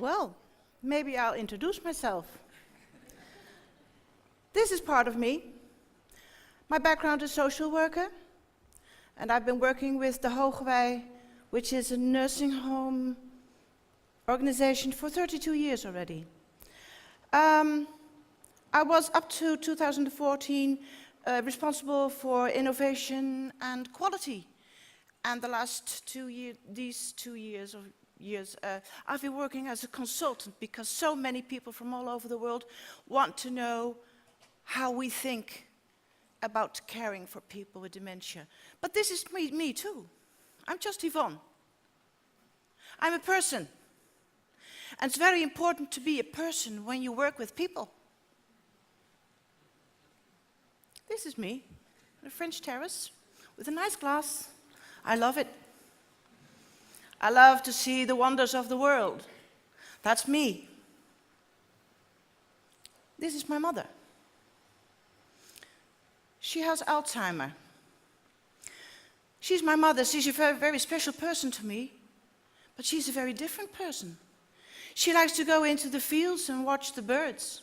Well, maybe I'll introduce myself. This is part of me. My background is social worker, and I've been working with the Hogeweyk, which is a nursing home organization, for 32 years already. I was up to 2014 responsible for innovation and quality, and the last 2 years, I've been working as a consultant because so many people from all over the world want to know how we think about caring for people with dementia. But this is me too. I'm just Yvonne. I'm a person. And it's very important to be a person when you work with people. This is me, on a French terrace, with a nice glass. I love it. I love to see the wonders of the world. That's me. This is my mother. She has Alzheimer's. She's my mother. She's a very, very special person to me, but she's a very different person. She likes to go into the fields and watch the birds,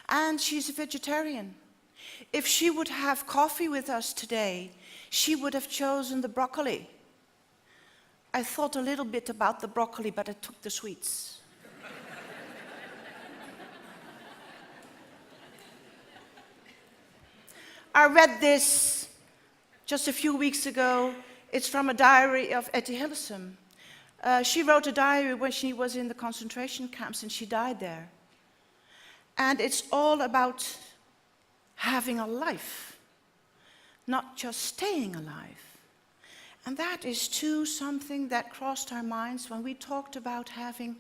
and she's a vegetarian. If she would have coffee with us today, she would have chosen the broccoli. I thought a little bit about the broccoli, but I took the sweets. I read this just a few weeks ago. It's from a diary of Etty Hillesum. She wrote a diary when she was in the concentration camps and she died there. And it's all about having a life, not just staying alive. And that is too something that crossed our minds when we talked about having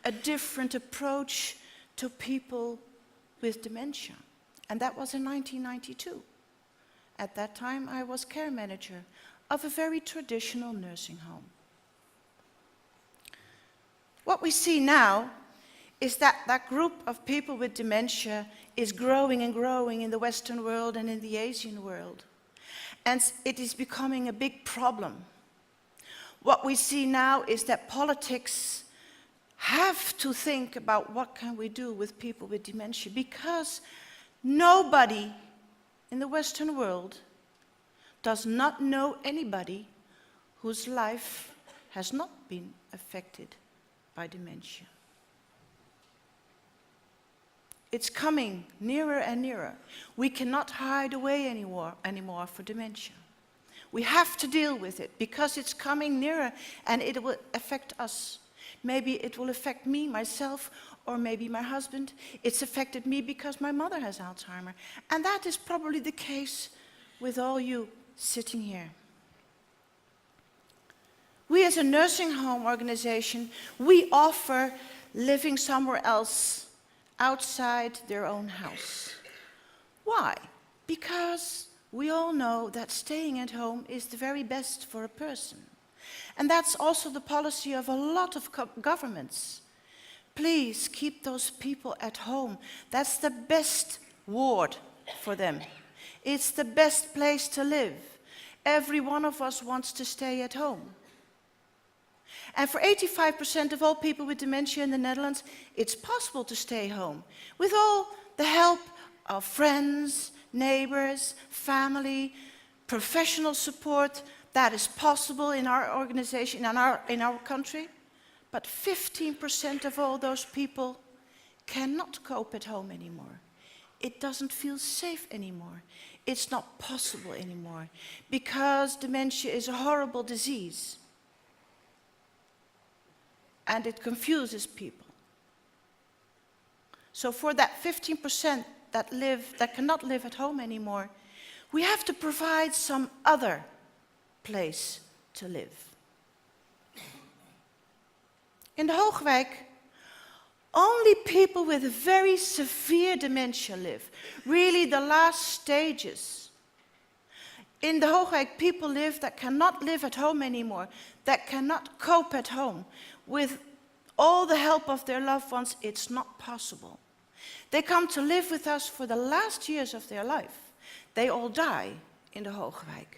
a different approach to people with dementia. And that was in 1992. At that time, I was care manager of a very traditional nursing home. What we see now is that that group of people with dementia is growing and growing in the Western world and in the Asian world. And it is becoming a big problem. What we see now is that politics have to think about what can we do with people with dementia, because nobody in the Western world does not know anybody whose life has not been affected by dementia. It's coming nearer and nearer. We cannot hide away anymore for dementia. We have to deal with it because it's coming nearer and it will affect us. Maybe it will affect me, myself, or maybe my husband. It's affected me because my mother has Alzheimer's. And that is probably the case with all you sitting here. We as a nursing home organization, we offer living somewhere else outside their own house. Why? Because we all know that staying at home is the very best for a person. And that's also the policy of a lot of governments. Please keep those people at home. That's the best ward for them. It's the best place to live. Every one of us wants to stay at home. And for 85% of all people with dementia in the Netherlands, it's possible to stay home with all the help of friends, neighbors, family, professional support. That is possible in our organization, in our country. But 15% of all those people cannot cope at home anymore. It doesn't feel safe anymore. It's not possible anymore because dementia is a horrible disease. And it confuses people. So for that 15% that cannot live at home anymore, we have to provide some other place to live. In the Hogeweyk, only people with very severe dementia live, really the last stages. In the Hogeweyk, people live that cannot live at home anymore, that cannot cope at home. With all the help of their loved ones, it's not possible. They come to live with us for the last years of their life. They all die in the Hogeweyk.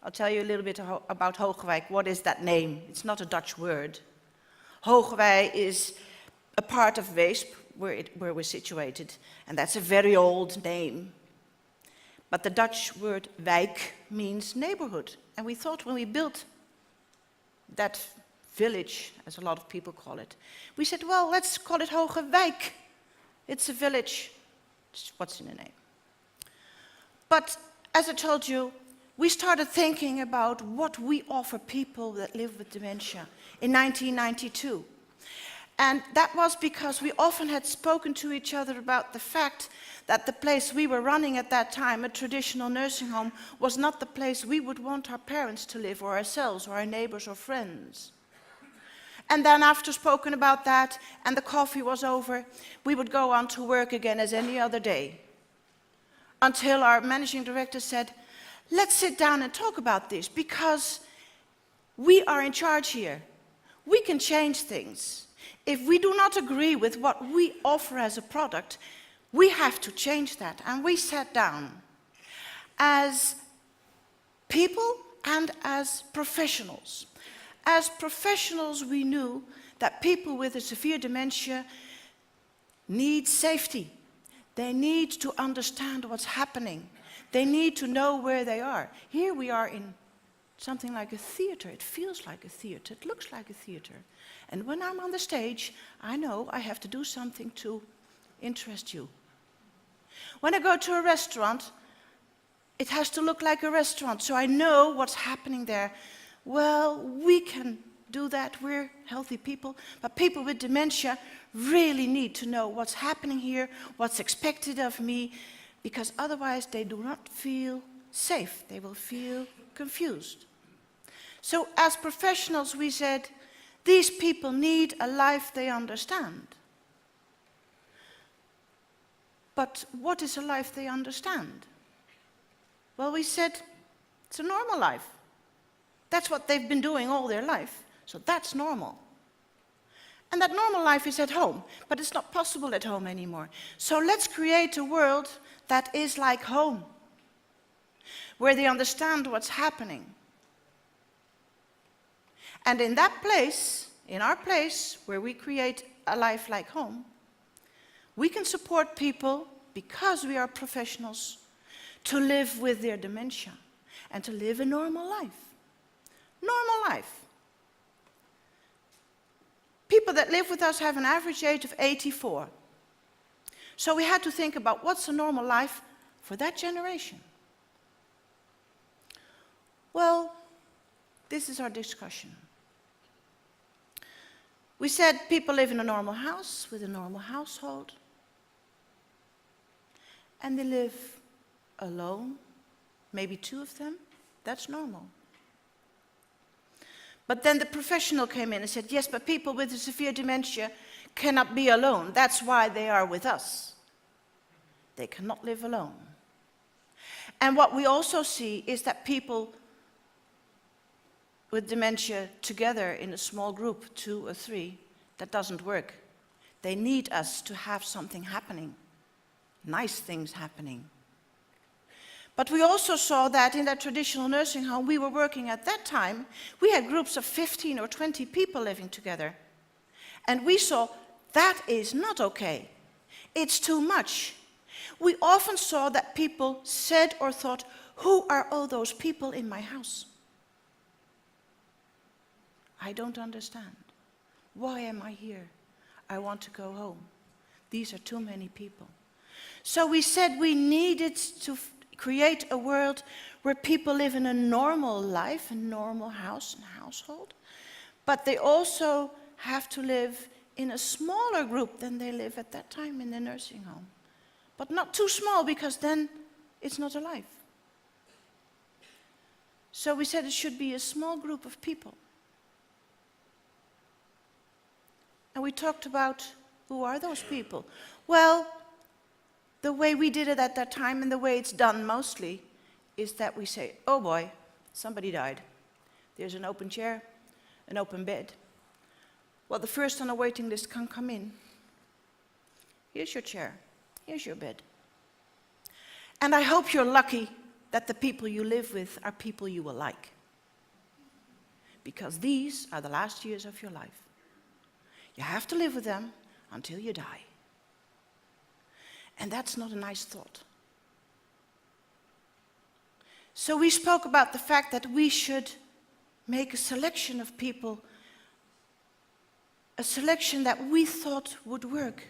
I'll tell you a little bit about Hogeweyk. What is that name? It's not a Dutch word. Hogeweyk is a part of Weesp, where we're situated, and that's a very old name. But the Dutch word wijk means neighborhood. And we thought when we built that village, as a lot of people call it, we said, well, let's call it Hogeweyk. It's a village. It's what's in the name. But as I told you, we started thinking about what we offer people that live with dementia in 1992. And that was because we often had spoken to each other about the fact that the place we were running at that time, a traditional nursing home, was not the place we would want our parents to live, or ourselves, or our neighbors or friends. And then after spoken about that, and the coffee was over, we would go on to work again as any other day. Until our managing director said, let's sit down and talk about this, because we are in charge here. We can change things. If we do not agree with what we offer as a product, we have to change that. And we sat down as people and as professionals. As professionals, we knew that people with a severe dementia need safety. They need to understand what's happening. They need to know where they are. Here we are in something like a theater. It feels like a theater. It looks like a theater. And when I'm on the stage, I know I have to do something to interest you. When I go to a restaurant, it has to look like a restaurant, so I know what's happening there. Well, we can do that. We're healthy people. But people with dementia really need to know what's happening here, what's expected of me, because otherwise they do not feel safe. They will feel confused. So as professionals, we said, these people need a life they understand. But what is a life they understand? Well, we said, it's a normal life. That's what they've been doing all their life, so that's normal. And that normal life is at home, but it's not possible at home anymore. So let's create a world that is like home, where they understand what's happening. And in that place, in our place, where we create a life like home, we can support people, because we are professionals, to live with their dementia and to live a normal life. Normal life. People that live with us have an average age of 84. So we had to think about what's a normal life for that generation. Well, this is our discussion. We said people live in a normal house with a normal household. And they live alone, maybe two of them. That's normal. But then the professional came in and said, yes, but people with a severe dementia cannot be alone. That's why they are with us. They cannot live alone. And what we also see is that people with dementia together in a small group, 2 or 3, that doesn't work. They need us to have something happening, nice things happening. But we also saw that in that traditional nursing home we were working at that time, we had groups of 15 or 20 people living together. And we saw that is not okay. It's too much. We often saw that people said or thought, who are all those people in my house? I don't understand. Why am I here? I want to go home. These are too many people. So we said we needed to create a world where people live in a normal life, a normal house and household, but they also have to live in a smaller group than they live at that time in the nursing home. But not too small, because then it's not a life. So we said it should be a small group of people. And we talked about, who are those people? Well, the way we did it at that time, and the way it's done mostly, is that we say, oh boy, somebody died. There's an open chair, an open bed. Well, the first on the waiting list can come in. Here's your chair, here's your bed. And I hope you're lucky that the people you live with are people you will like. Because these are the last years of your life. You have to live with them until you die. And that's not a nice thought. So we spoke about the fact that we should make a selection of people, a selection that we thought would work.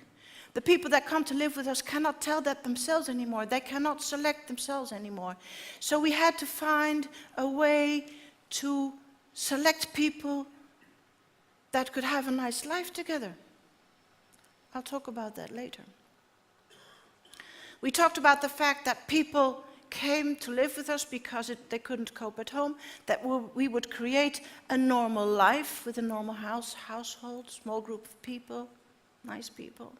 The people that come to live with us cannot tell that themselves anymore. They cannot select themselves anymore. So we had to find a way to select people that could have a nice life together. I'll talk about that later. We talked about the fact that people came to live with us because they couldn't cope at home, that we would create a normal life with a normal household, small group of people, nice people.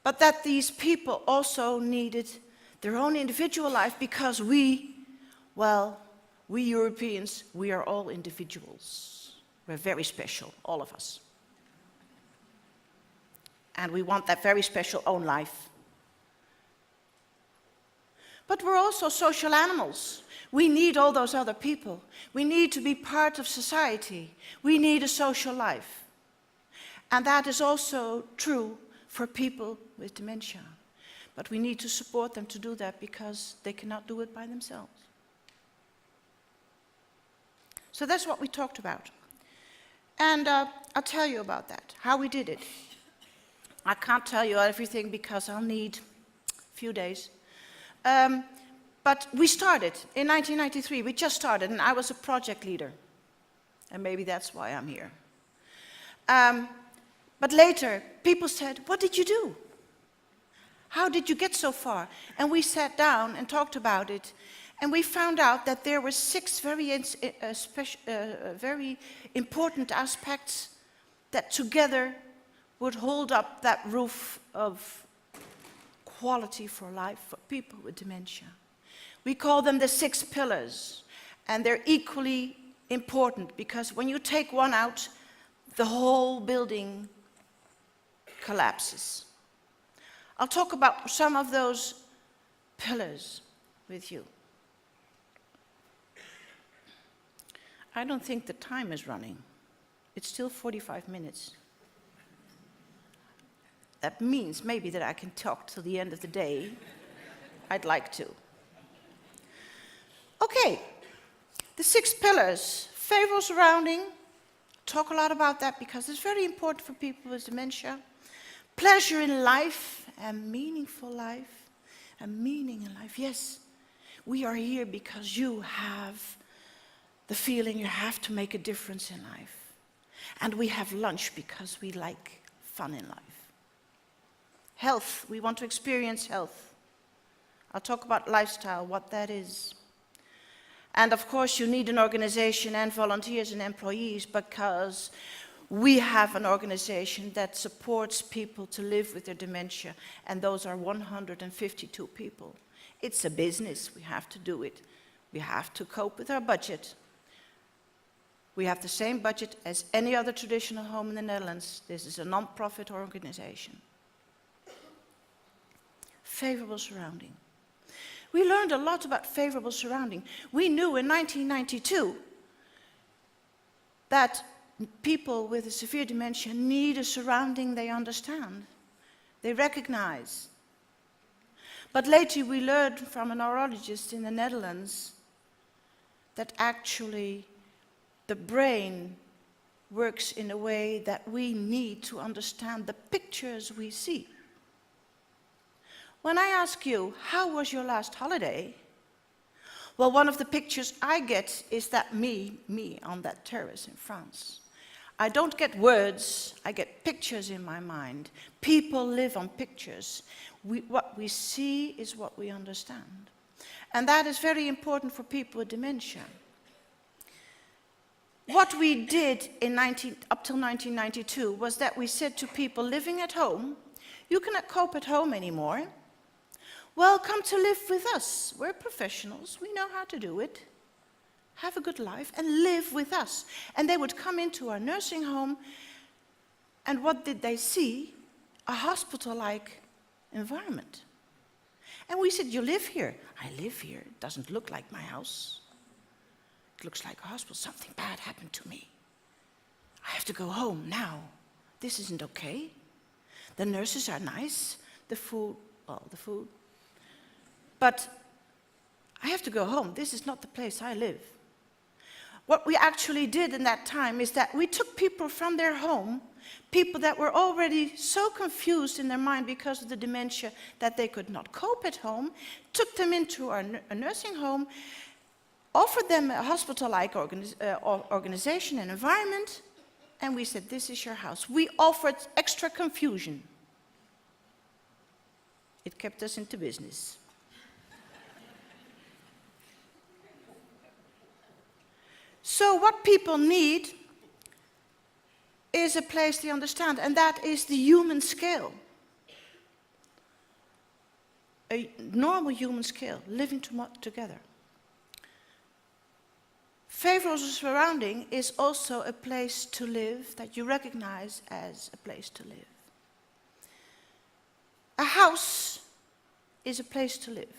But that these people also needed their own individual life because we Europeans, we are all individuals. We're very special, all of us. And we want that very special own life. But we're also social animals. We need all those other people. We need to be part of society. We need a social life. And that is also true for people with dementia. But we need to support them to do that because they cannot do it by themselves. So that's what we talked about. And I'll tell you about that, how we did it. I can't tell you everything because I'll need a few days. But we started in 1993. We just started, and I was a project leader. And maybe that's why I'm here. But later, people said, what did you do? How did you get so far? And we sat down and talked about it. And we found out that there were 6 very important aspects that together would hold up that roof of quality for life for people with dementia. We call them the 6 pillars, and they're equally important because when you take one out, the whole building collapses. I'll talk about some of those pillars with you. I don't think the time is running. It's still 45 minutes. That means maybe that I can talk till the end of the day. I'd like to. Okay, the 6 pillars. Favorable surrounding. Talk a lot about that because it's very important for people with dementia. Pleasure in life and meaningful life. And meaning in life. Yes, we are here because you have the feeling you have to make a difference in life. And we have lunch because we like fun in life. Health, we want to experience health. I'll talk about lifestyle, what that is. And of course you need an organization and volunteers and employees because we have an organization that supports people to live with their dementia, and those are 152 people. It's a business, we have to do it. We have to cope with our budget. We have the same budget as any other traditional home in the Netherlands. This is a non-profit organization. Favorable surrounding. We learned a lot about favorable surrounding. We knew in 1992 that people with a severe dementia need a surrounding they understand, they recognize. But later we learned from a neurologist in the Netherlands that actually the brain works in a way that we need to understand the pictures we see. When I ask you, how was your last holiday? Well, one of the pictures I get is that me on that terrace in France. I don't get words, I get pictures in my mind. People live on pictures. What we see is what we understand. And that is very important for people with dementia. What we did up till 1992 was that we said to people living at home, you cannot cope at home anymore. Well, come to live with us. We're professionals, we know how to do it. Have a good life and live with us. And they would come into our nursing home, and what did they see? A hospital-like environment. And we said, you live here? I live here. It doesn't look like my house. It looks like a hospital. Something bad happened to me. I have to go home now. This isn't okay. The nurses are nice. The food. But I have to go home. This is not the place I live. What we actually did in that time is that we took people from their home, people that were already so confused in their mind because of the dementia that they could not cope at home, took them into a nursing home, offered them a hospital-like organization and environment, and we said, this is your house. We offered extra confusion. It kept us into business. So what people need is a place they understand, and that is the human scale. A normal human scale, living together. Favorable surrounding is also a place to live that you recognize as a place to live. A house is a place to live.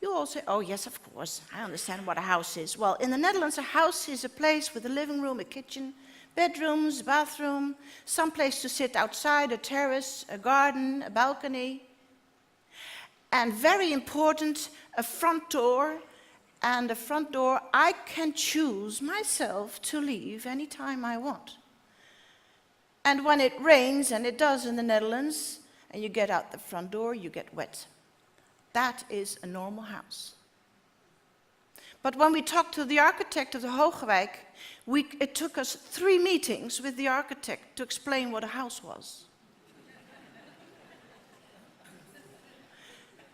You all say, oh yes, of course, I understand what a house is. Well, in the Netherlands, a house is a place with a living room, a kitchen, bedrooms, bathroom, some place to sit outside, a terrace, a garden, a balcony. And very important, a front door. And the front door, I can choose myself to leave anytime I want. And when it rains, and it does in the Netherlands, and you get out the front door, you get wet. That is a normal house. But when we talked to the architect of the Hogeweyk, it took us 3 meetings with the architect to explain what a house was.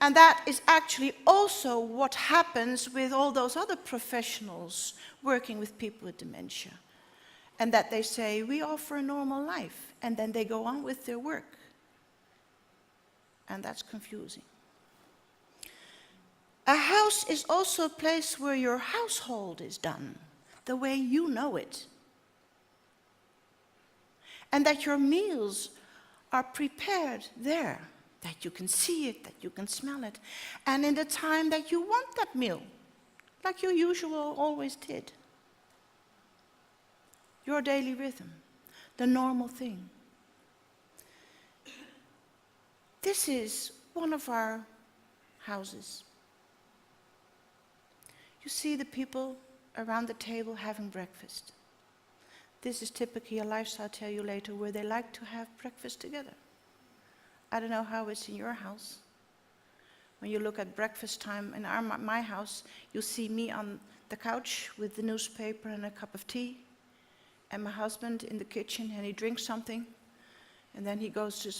And that is actually also what happens with all those other professionals working with people with dementia. And that they say, we offer a normal life, and then they go on with their work. And that's confusing. A house is also a place where your household is done, the way you know it. And that your meals are prepared there, that you can see it, that you can smell it, and in the time that you want that meal, like you usually always did. Your daily rhythm, the normal thing. This is one of our houses. You see the people around the table having breakfast. This is typically a lifestyle, I'll tell you later, where they like to have breakfast together. I don't know how it's in your house. When you look at breakfast time in my house, you see me on the couch with the newspaper and a cup of tea, and my husband in the kitchen, and he drinks something, and then he goes to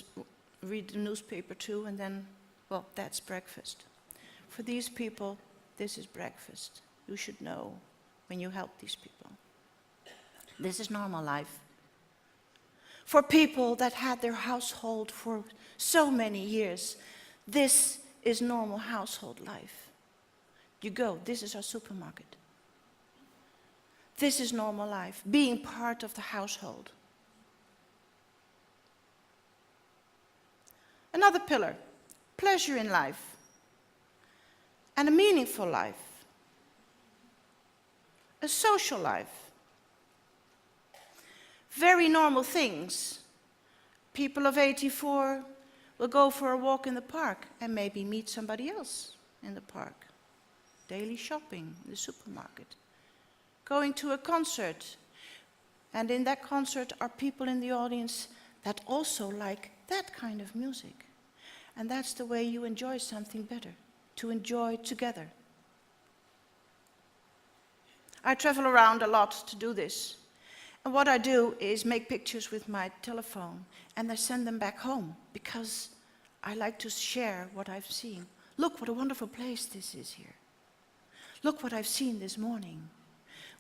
read the newspaper too, and then, well, that's breakfast. For these people, this is breakfast. You should know when you help these people. This is normal life. For people that had their household for so many years, this is normal household life. You go, this is our supermarket. This is normal life, being part of the household. Another pillar, pleasure in life and a meaningful life, a social life. Very normal things. People of 84 will go for a walk in the park and maybe meet somebody else in the park. Daily shopping in the supermarket. Going to a concert, and in that concert are people in the audience that also like that kind of music. And that's the way you enjoy something better, to enjoy together. I travel around a lot to do this. And what I do is make pictures with my telephone, and I send them back home because I like to share what I've seen. Look what a wonderful place this is here. Look what I've seen this morning.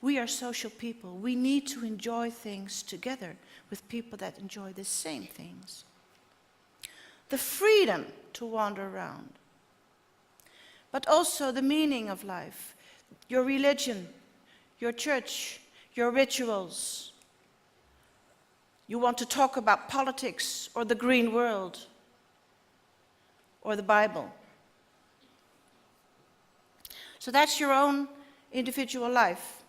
We are social people. We need to enjoy things together with people that enjoy the same things. The freedom to wander around, but also the meaning of life, your religion, your church, your rituals. You want to talk about politics or the green world or the Bible. So that's your own individual life.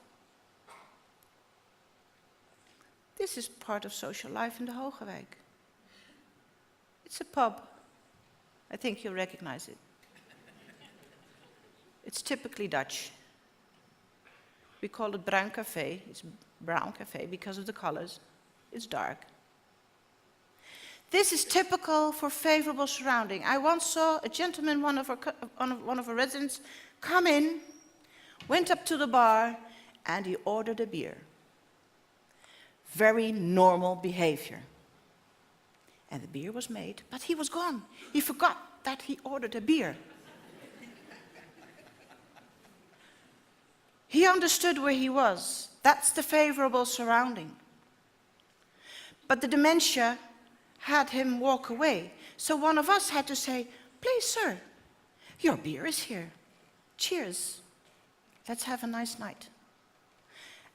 This is part of social life in the Hogeweyk. It's a pub. I think you'll recognize it. It's typically Dutch. We call it bruin café. It's brown café because of the colors. It's dark. This is typical for favorable surrounding. I once saw a gentleman, one of our residents, come in, went up to the bar, and he ordered a beer. Very normal behavior. And the beer was made, but he was gone. He forgot that he ordered a beer. He understood where he was. That's the favorable surrounding. But the dementia had him walk away. So one of us had to say, "Please, sir, your beer is here. Cheers. Let's have a nice night."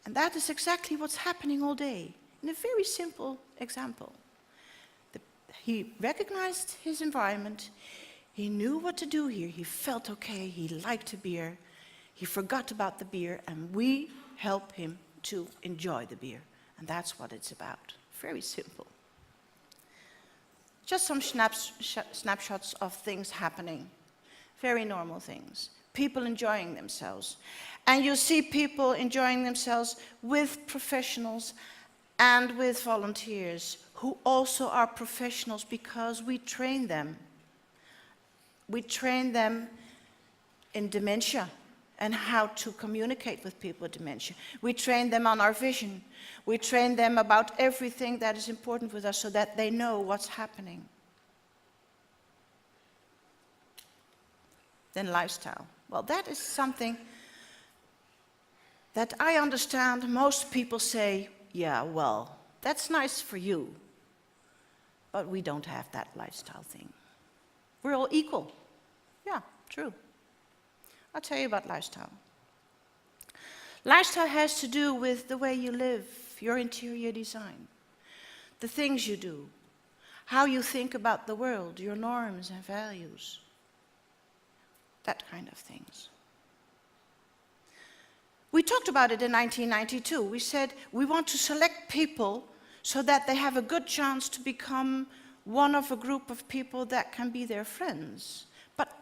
And that is exactly what's happening all day, in a very simple example. He recognized his environment. He knew what to do here. He felt okay. He liked the beer. He forgot about the beer, and we help him to enjoy the beer. And that's what it's about. Very simple. Just some snapshots of things happening. Very normal things. People enjoying themselves. And you see people enjoying themselves with professionals and with volunteers who also are professionals because we train them. We train them in dementia and how to communicate with people with dementia. We train them on our vision. We train them about everything that is important with us so that they know what's happening. Then lifestyle. Well, that is something that I understand most people say, yeah, well, that's nice for you, but we don't have that lifestyle thing. We're all equal. Yeah, true. I'll tell you about lifestyle. Lifestyle has to do with the way you live, your interior design, the things you do, how you think about the world, your norms and values, that kind of things. We talked about it in 1992. We said we want to select people so that they have a good chance to become one of a group of people that can be their friends. But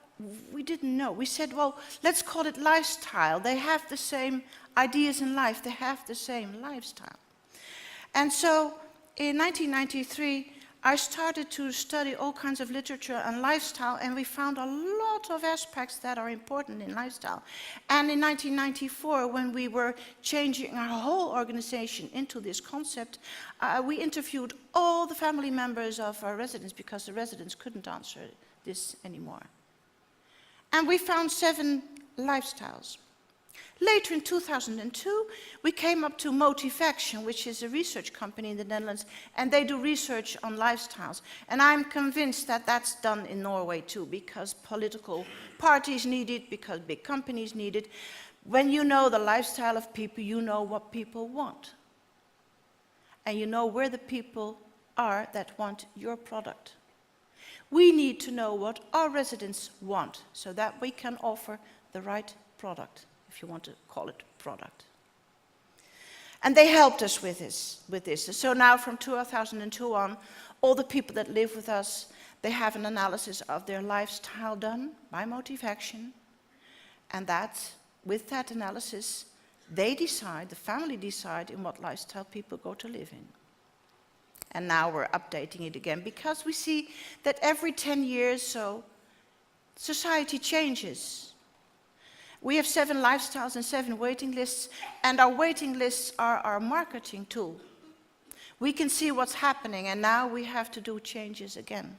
we didn't know. We said, well, let's call it lifestyle. They have the same ideas in life. They have the same lifestyle. And so in 1993, I started to study all kinds of literature on lifestyle, and we found a lot of aspects that are important in lifestyle. And in 1994, when we were changing our whole organization into this concept, we interviewed all the family members of our residents because the residents couldn't answer this anymore. And we found 7 lifestyles. Later in 2002, we came up to Motivaction, which is a research company in the Netherlands, and they do research on lifestyles. And I'm convinced that that's done in Norway too, because political parties need it, because big companies need it. When you know the lifestyle of people, you know what people want. And you know where the people are that want your product. We need to know what our residents want, so that we can offer the right product, if you want to call it product. And they helped us with this. So now from 2002 on, all the people that live with us, they have an analysis of their lifestyle done by Motivaction. And with that analysis, they decide, the family decide, in what lifestyle people go to live in. And now we're updating it again because we see that every 10 years so, society changes. We have 7 lifestyles and 7 waiting lists, and our waiting lists are our marketing tool. We can see what's happening, and now we have to do changes again.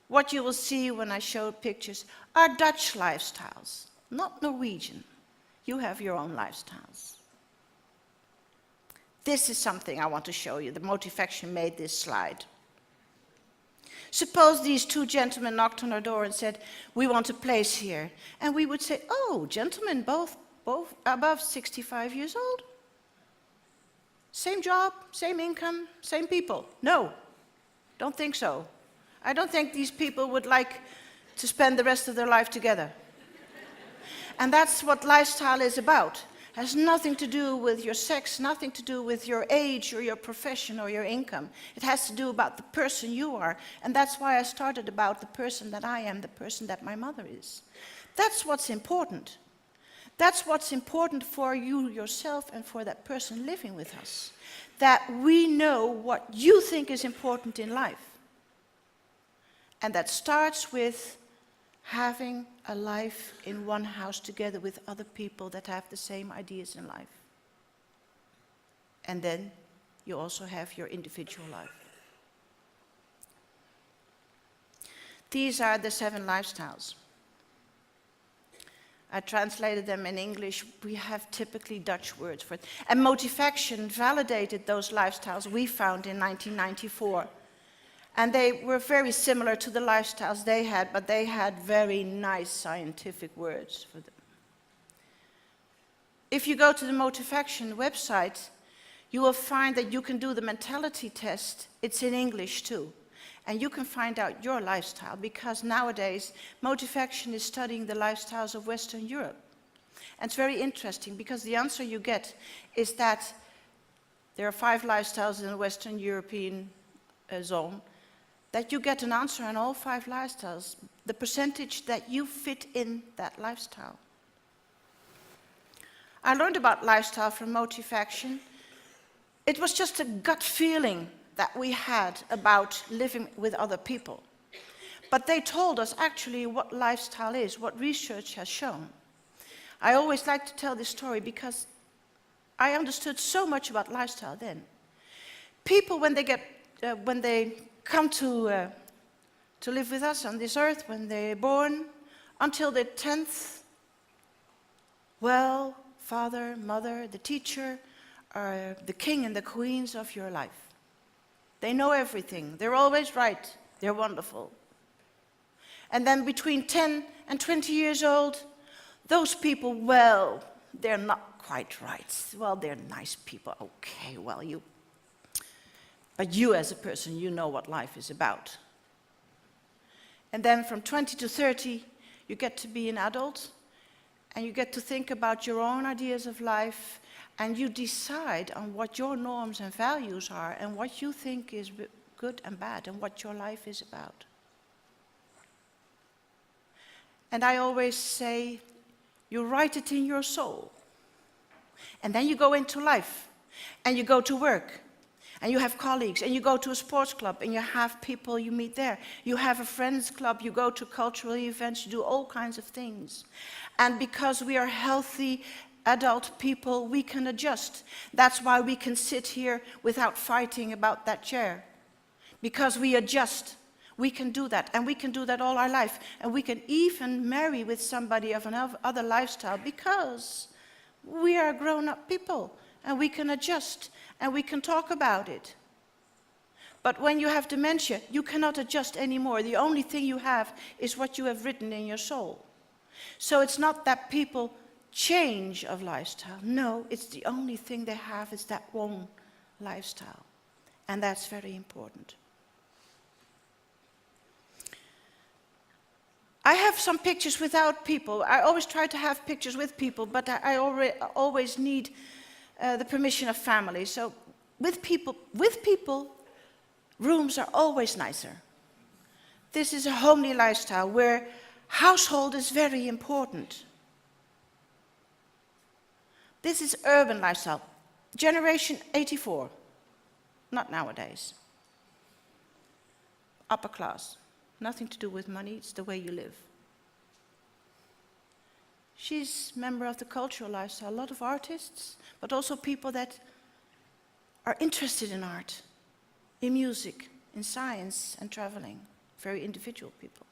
What you will see when I show pictures are Dutch lifestyles, not Norwegian. You have your own lifestyles. This is something I want to show you. The Motivaction made this slide. Suppose these 2 gentlemen knocked on our door and said, we want a place here. And we would say, oh, gentlemen, both above 65 years old? Same job, same income, same people? No, don't think so. I don't think these people would like to spend the rest of their life together. And that's what lifestyle is about. It has nothing to do with your sex, nothing to do with your age or your profession or your income. It has to do about the person you are. And that's why I started about the person that I am, the person that my mother is. That's what's important. That's what's important for you yourself and for that person living with us. That we know what you think is important in life. And that starts with having a life in one house together with other people that have the same ideas in life. And then you also have your individual life. These are the 7 lifestyles. I translated them in English. We have typically Dutch words for it. And Motivaction validated those lifestyles we found in 1994. And they were very similar to the lifestyles they had, but they had very nice scientific words for them. If you go to the Motivaction website, you will find that you can do the mentality test. It's in English too. And you can find out your lifestyle, because nowadays Motivaction is studying the lifestyles of Western Europe. And it's very interesting, because the answer you get is that there are 5 lifestyles in the Western European zone, that you get an answer on all 5 lifestyles, the percentage that you fit in that lifestyle. I learned about lifestyle from Motivaction. It was just a gut feeling that we had about living with other people. But they told us actually what lifestyle is, what research has shown. I always like to tell this story because I understood so much about lifestyle then. People, when they come to live with us on this earth, when they're born, until their 10th, well, father, mother, the teacher are the king and the queens of your life. They know everything. They're always right. They're wonderful. And then between 10 and 20 years old, those people, well, they're not quite right. Well, they're nice people. Okay, well, but you as a person, you know what life is about. And then from 20 to 30, you get to be an adult, and you get to think about your own ideas of life, and you decide on what your norms and values are, and what you think is good and bad, and what your life is about. And I always say, you write it in your soul. And then you go into life, and you go to work, and you have colleagues, and you go to a sports club, and you have people you meet there. You have a friends club, you go to cultural events, you do all kinds of things. And because we are healthy adult people, we can adjust. That's why we can sit here without fighting about that chair. Because we adjust. We can do that, and we can do that all our life. And we can even marry with somebody of another lifestyle, because we are grown-up people, and we can adjust, and we can talk about it. But when you have dementia, you cannot adjust anymore. The only thing you have is what you have written in your soul. So it's not that people change of lifestyle. No, it's the only thing they have is that one lifestyle. And that's very important. I have some pictures without people. I always try to have pictures with people, but I always need the permission of family. So with people, rooms are always nicer. This is a homely lifestyle where household is very important. This is urban lifestyle. Generation 84. Not nowadays. Upper class. Nothing to do with money, it's the way you live. She's a member of the cultural lifestyle. A lot of artists, but also people that are interested in art, in music, in science and traveling. Very individual people.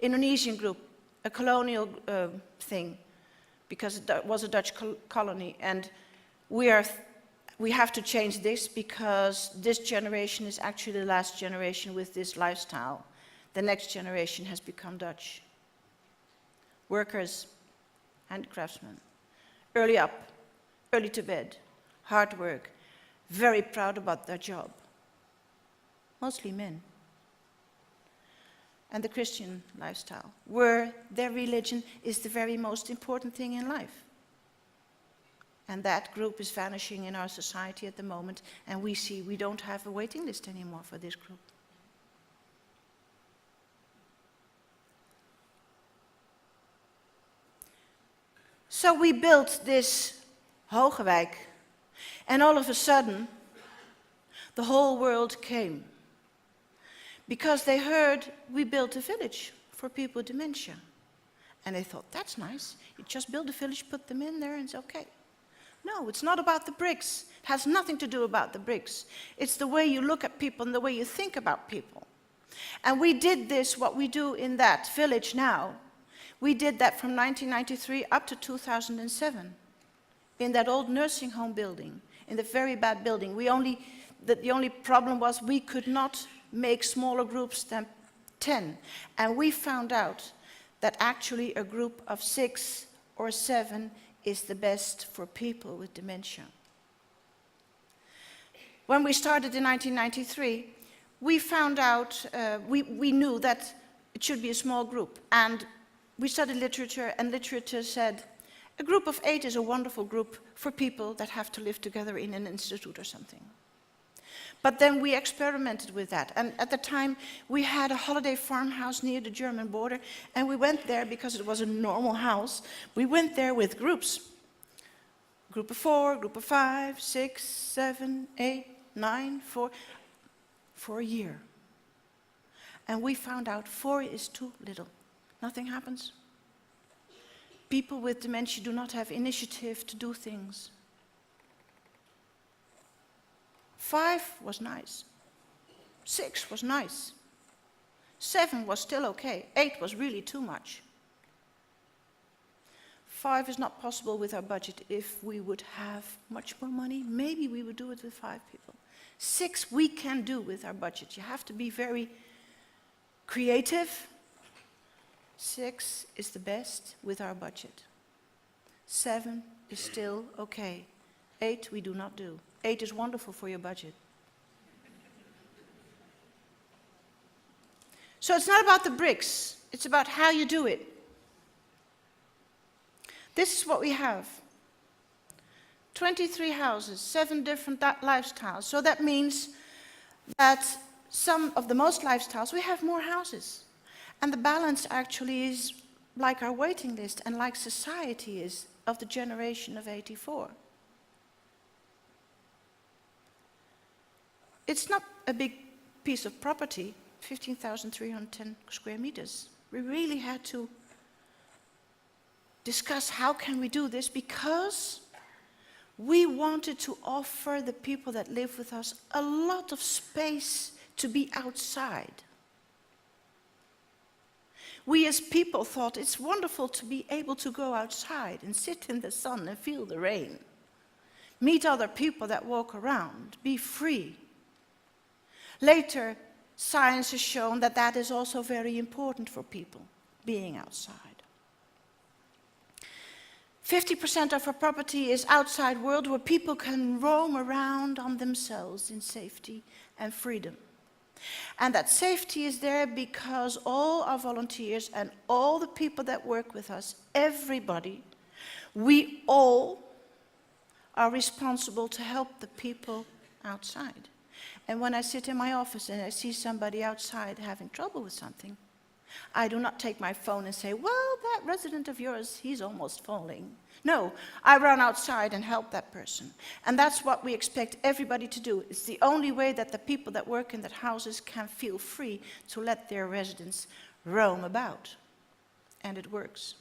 Indonesian group, a colonial thing, because it was a Dutch colony, and we have to change this, because this generation is actually the last generation with this lifestyle. The next generation has become Dutch. Workers, handicraftsmen, early up, early to bed, hard work, very proud about their job. Mostly men. and the Christian lifestyle, where their religion is the very most important thing in life. And that group is vanishing in our society at the moment, and we see we don't have a waiting list anymore for this group. So we built this Hogeweyk, and all of a sudden, the whole world came. Because they heard we built a village for people with dementia. And they thought, that's nice. You just build a village, put them in there, and it's okay. No, it's not about the bricks. It has nothing to do about the bricks. It's the way you look at people and the way you think about people. And we did this, what we do in that village now. We did that from 1993 up to 2007. In that old nursing home building, in the very bad building. The only problem was we could not make smaller groups than 10. And we found out that actually a group of 6 or 7 is the best for people with dementia. When we started in 1993, we found out, we knew that it should be a small group. And we studied literature, and literature said, a group of 8 is a wonderful group for people that have to live together in an institute or something. But then we experimented with that. And at the time, we had a holiday farmhouse near the German border, and we went there because it was a normal house. We went there with groups. Group of 4, group of 5, 6, 7, 8, 9, 4, for a year. And we found out 4 is too little. Nothing happens. People with dementia do not have initiative to do things. 5 was nice. 6 was nice. 7 was still okay. 8 was really too much. 5 is not possible with our budget. If we would have much more money, maybe we would do it with 5 people. 6 we can do with our budget. You have to be very creative. 6 is the best with our budget. 7 is still okay. 8 we do not do. 8 is wonderful for your budget. So it's not about the bricks, it's about how you do it. This is what we have. 23 houses, 7 different lifestyles. So that means that some of the most lifestyles, we have more houses. And the balance actually is like our waiting list and like society is of the generation of 84. It's not a big piece of property, 15,310 square meters. We really had to discuss how can we do this, because we wanted to offer the people that live with us a lot of space to be outside. We as people thought it's wonderful to be able to go outside and sit in the sun and feel the rain. Meet other people that walk around, be free. Later, science has shown that that is also very important for people, being outside. 50% of our property is outside world where people can roam around on themselves in safety and freedom. And that safety is there because all our volunteers and all the people that work with us, everybody, we all are responsible to help the people outside. And when I sit in my office and I see somebody outside having trouble with something, I do not take my phone and say, well, that resident of yours, he's almost falling. No, I run outside and help that person. And that's what we expect everybody to do. It's the only way that the people that work in that houses can feel free to let their residents roam about. And it works.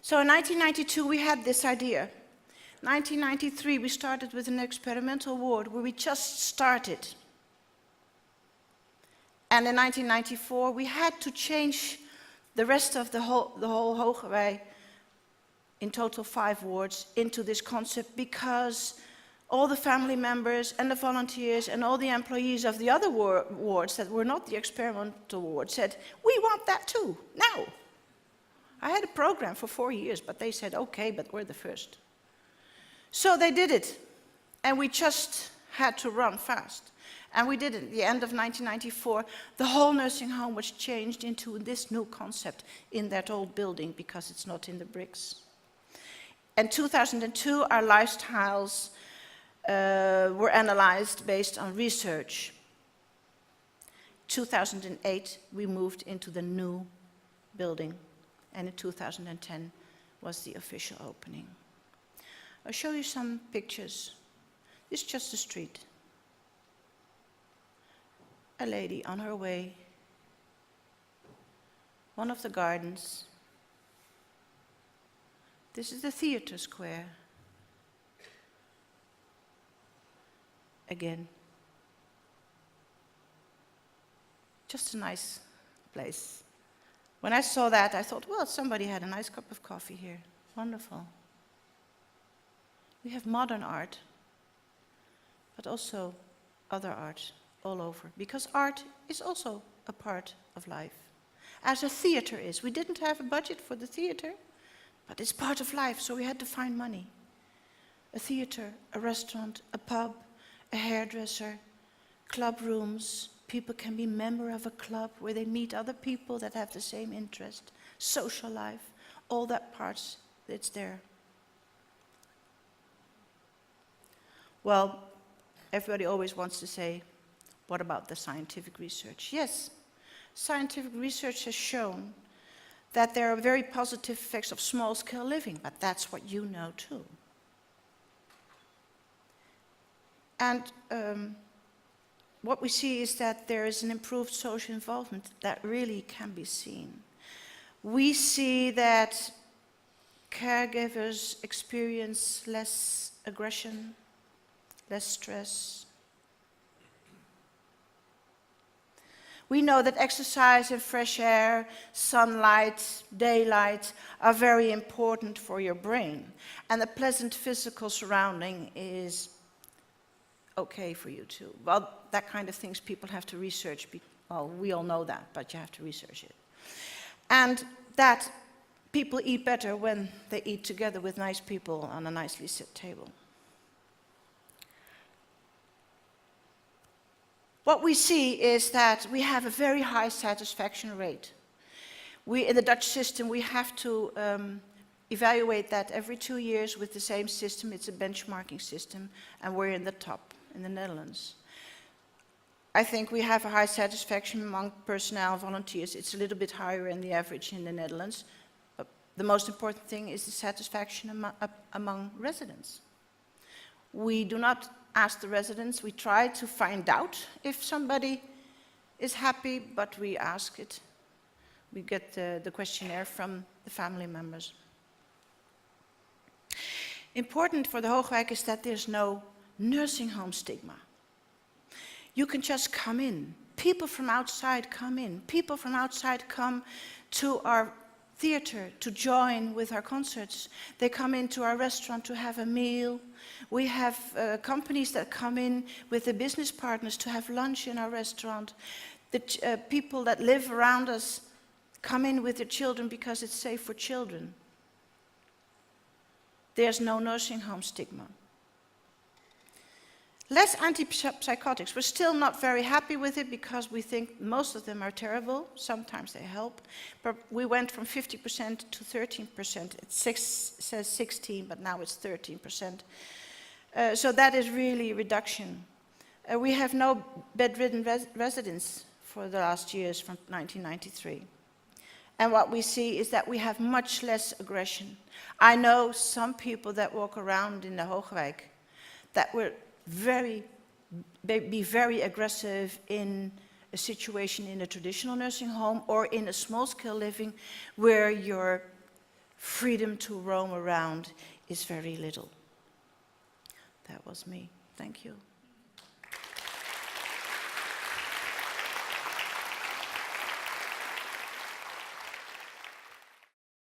So in 1992, we had this idea. 1993, we started with an experimental ward where we just started. And in 1994, we had to change the rest of the whole Hogeweyk, in total 5 wards, into this concept because all the family members and the volunteers and all the employees of the other wards that were not the experimental wards said, we want that too, now. I had a program for 4 years, but they said, okay, but we're the first. So they did it, and we just had to run fast. And we did it at the end of 1994. The whole nursing home was changed into this new concept in that old building because it's not in the bricks. In 2002, our lifestyles were analyzed based on research. 2008, we moved into the new building, and in 2010 was the official opening. I'll show you some pictures. This is just the street. A lady on her way, one of the gardens. This is the theater square. Again. Just a nice place. When I saw that, I thought, well, somebody had a nice cup of coffee here. Wonderful. We have modern art, but also other art all over, because art is also a part of life. As a theater is. We didn't have a budget for the theater, but it's part of life, so we had to find money. A theater, a restaurant, a pub, a hairdresser, club rooms. People can be member of a club where they meet other people that have the same interest. Social life, all that parts, it's there. Well, everybody always wants to say, what about the scientific research? Yes, scientific research has shown that there are very positive effects of small-scale living, but that's what you know too. And what we see is that there is an improved social involvement that really can be seen. We see that caregivers experience less aggression, less stress. We know that exercise and fresh air, sunlight, daylight are very important for your brain. And a pleasant physical surrounding is okay for you too. Well, that kind of things people have to research. Well, we all know that, but you have to research it. And that people eat better when they eat together with nice people on a nicely set table. What we see is that we have a very high satisfaction rate. In the Dutch system, we have to evaluate that every 2 years with the same system. It's a benchmarking system, and we're in the top in the Netherlands. I think we have a high satisfaction among personnel and volunteers. It's a little bit higher than the average in the Netherlands. But the most important thing is the satisfaction among residents. We do not ask the residents. We try to find out if somebody is happy, but we ask it. We get the questionnaire from the family members. Important for the Hogeweyk is that there's no nursing home stigma. You can just come in. People from outside come in. People from outside come to our theater to join with our concerts. They come into our restaurant to have a meal. We have companies that come in with the business partners to have lunch in our restaurant. The people that live around us come in with their children because it's safe for children. There's no nursing home stigma. Less antipsychotics. We're still not very happy with it because we think most of them are terrible. Sometimes they help. But we went from 50% to 13%. It says 16, but now it's 13%. So that is really a reduction. We have no bedridden residents for the last years from 1993. And what we see is that we have much less aggression. I know some people that walk around in the Hogeweyk that were be very aggressive in a situation in a traditional nursing home or in a small-scale living where your freedom to roam around is very little. That was me. Thank you.